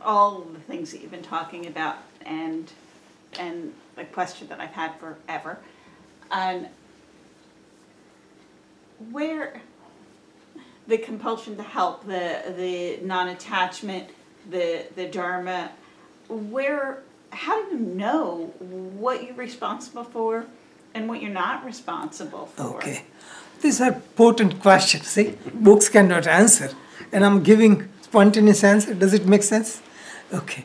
all the things that you've been talking about, and the question that I've had forever, and where the compulsion to help, the non-attachment, the dharma, how do you know what you're responsible for and what you're not responsible for? Okay. These are potent questions, see? Books cannot answer. And I'm giving spontaneous answer. Does it make sense? Okay.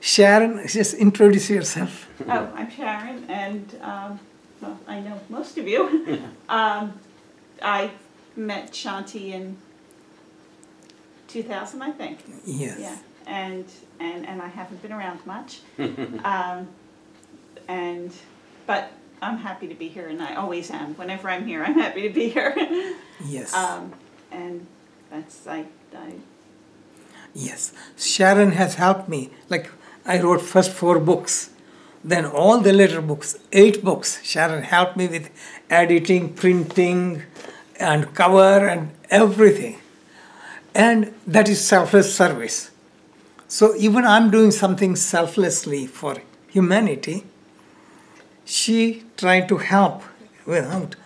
Sharon, just introduce yourself. Oh, I'm Sharon, and well, I know most of you. I met Shanti in 2000, I think. Yes. Yeah, and I haven't been around much. But I'm happy to be here, and I always am. Whenever I'm here, I'm happy to be here. Yes. And that's Yes. Sharon has helped me. Like, I wrote first 4 books. Then all the later books, 8 books, Sharon helped me with editing, printing, and cover, and everything. And that is selfless service. So even I'm doing something selflessly for humanity, she tried to help without,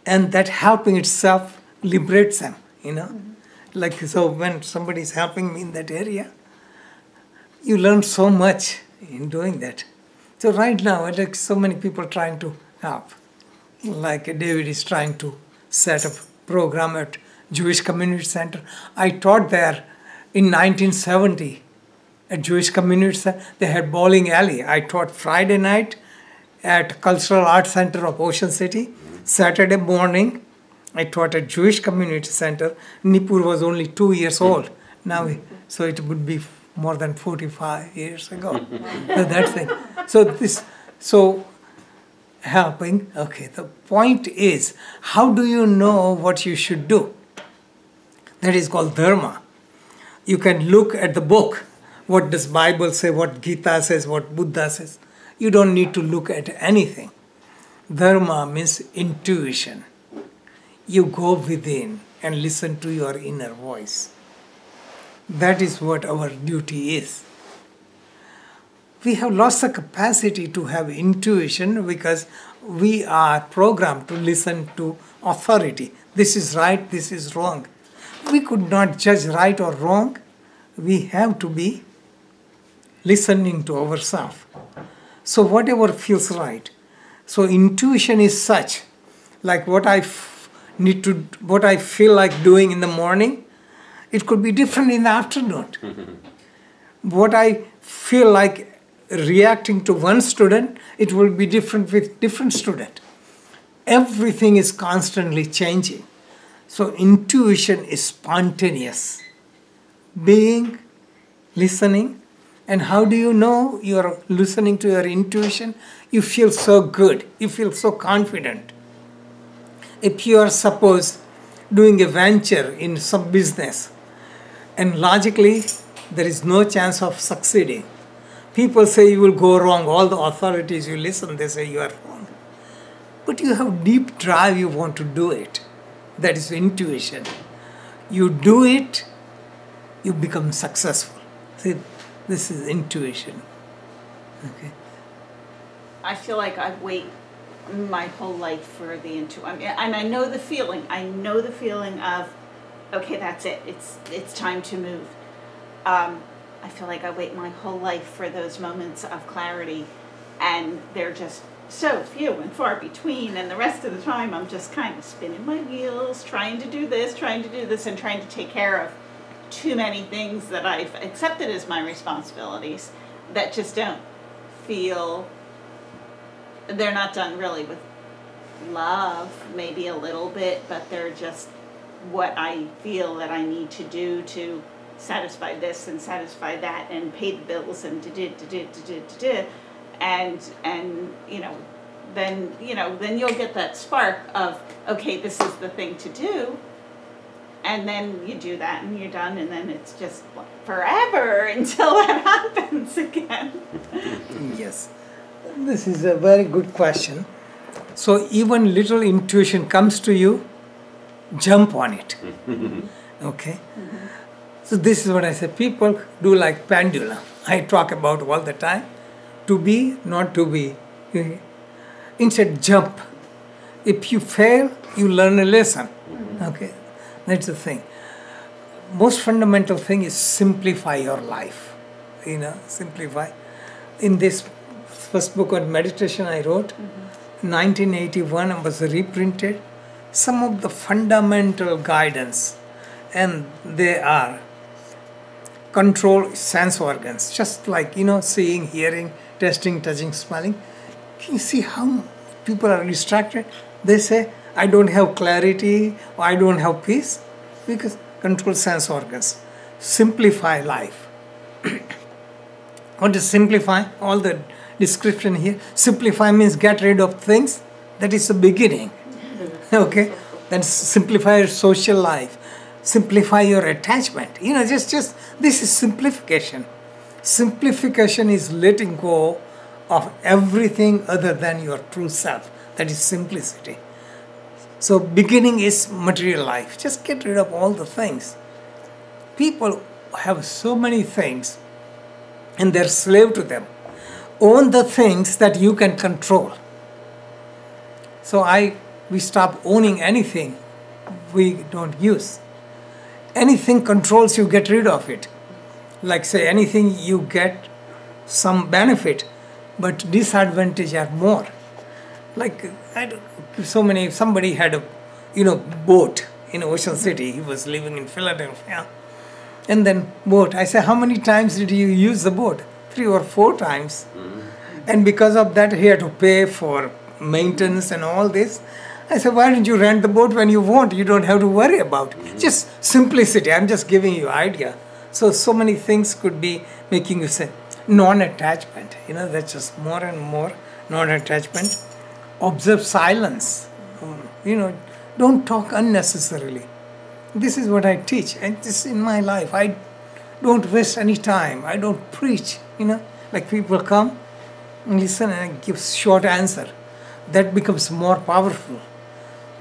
and that helping itself liberates them, you know. Mm-hmm. Like, so when somebody is helping me in that area, you learn so much in doing that. So right now, like so many people trying to help. Like David is trying to set up a program at Jewish Community Center. I taught there in 1970 at Jewish Community Center. They had bowling alley. I taught Friday night at Cultural Arts Center of Ocean City. Saturday morning, I taught at Jewish Community Center. Nipur was only 2 years old. Now, so it would be more than 45 years ago. So that thing. So helping. Okay, the point is, how do you know what you should do? That is called dharma. You can look at the book. What does Bible say? What Gita says? What Buddha says? You don't need to look at anything. Dharma means intuition. You go within and listen to your inner voice. That is what our duty is. We have lost the capacity to have intuition because we are programmed to listen to authority. This is right, this is wrong. We could not judge right or wrong. We have to be listening to ourselves. So whatever feels right. So intuition is such, like what I feel like doing in the morning, it could be different in the afternoon. What I feel like reacting to one student, it will be different with different student. Everything is constantly changing. So intuition is spontaneous. Being, listening. And how do you know you're listening to your intuition? You feel so good. You feel so confident. If you are, suppose, doing a venture in some business, and logically there is no chance of succeeding. People say you will go wrong. All the authorities you listen, they say you are wrong. But you have deep drive, you want to do it. That is intuition. You do it, you become successful. See, this is intuition. Okay. I feel like I wait my whole life for the intuition, and I know the feeling. I know the feeling of, okay, that's it. It's time to move. I feel like I wait my whole life for those moments of clarity, and they're just so few and far between. And the rest of the time, I'm just kind of spinning my wheels, trying to do this, and trying to take care of too many things that I've accepted as my responsibilities that just don't feel, they're not done really with love, maybe a little bit, but they're just what I feel that I need to do to satisfy this and satisfy that and pay the bills and and then you'll get that spark of, okay, this is the thing to do. And then you do that and you're done, and then it's just forever until that happens again. Yes. This is a very good question. So even little intuition comes to you, jump on it. Okay? Mm-hmm. So this is what I say. People do like pendulum. I talk about all the time. To be, not to be. Instead, jump. If you fail, you learn a lesson. Okay, that's the thing. Most fundamental thing is simplify your life. Simplify. In this first book on meditation I wrote, 1981, it was reprinted. Some of the fundamental guidance, and they are control sense organs, just like seeing, hearing, tasting, touching, smelling. Can you see how people are distracted? They say, I don't have clarity, or I don't have peace, because control sense organs. Simplify life. What is simplify? All the description here. Simplify means get rid of things. That is the beginning. Okay? Then simplify your social life. Simplify your attachment. Just this is simplification. Simplification is letting go of everything other than your true self. That is simplicity. So beginning is material life. Just get rid of all the things. People have so many things and they're slave to them. Own the things that you can control. So we stop owning anything we don't use. Anything controls you, get rid of it. Like say anything you get some benefit, but disadvantage are more. Like somebody had a boat in Ocean City. He was living in Philadelphia. And then boat. I said, how many times did you use the boat? 3 or 4 times. And because of that, he had to pay for maintenance and all this. I said, why don't you rent the boat when you want? You don't have to worry about it. Just simplicity. I'm just giving you idea. So many things could be making you say, non-attachment. That's just more and more non-attachment. Observe silence. Don't talk unnecessarily. This is what I teach, and this is in my life. I don't waste any time. I don't preach. Like people come and listen and I give short answer. That becomes more powerful,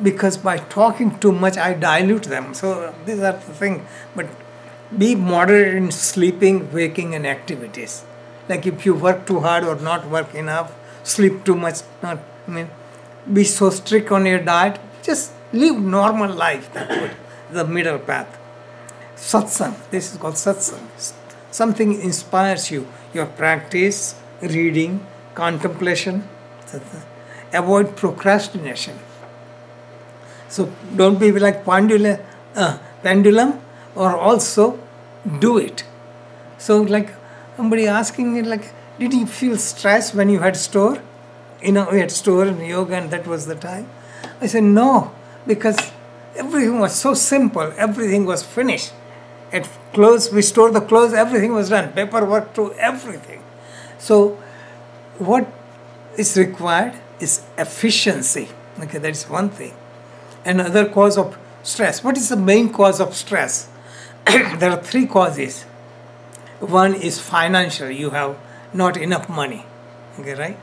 because by talking too much I dilute them. So these are the thing. But be moderate in sleeping, waking, and activities. Like if you work too hard or not work enough, sleep too much, be so strict on your diet. Just live normal life. That's what the middle path. Satsang. This is called satsang. Something inspires you. Your practice, reading, contemplation. Avoid procrastination. So don't be like pendulum, or also do it. So like somebody asking me, like, did you feel stress when you had store? We had store in yoga and that was the time. I said no, because everything was so simple. Everything was finished. At clothes, we store the clothes, everything was done. Paperwork to everything. So what is required is efficiency. Okay, that is one thing. Another cause of stress. What is the main cause of stress? There are 3 causes. One is financial. You have not enough money. Okay, right?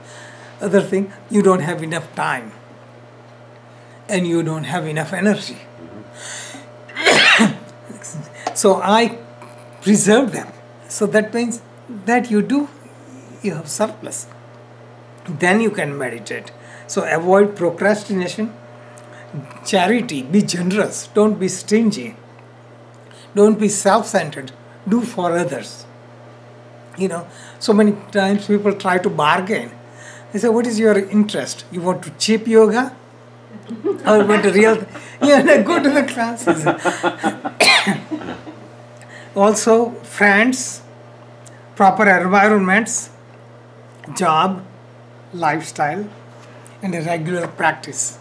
Other thing, you don't have enough time. And you don't have enough energy. So I preserve them. So that means that you have surplus. Then you can meditate. So avoid procrastination. Charity, be generous. Don't be stingy. Don't be self-centered. Do for others. So many times people try to bargain. They say, what is your interest? You want to cheap yoga? Or you want to real? Go to the classes. Also, friends, proper environments, job, lifestyle, and a regular practice.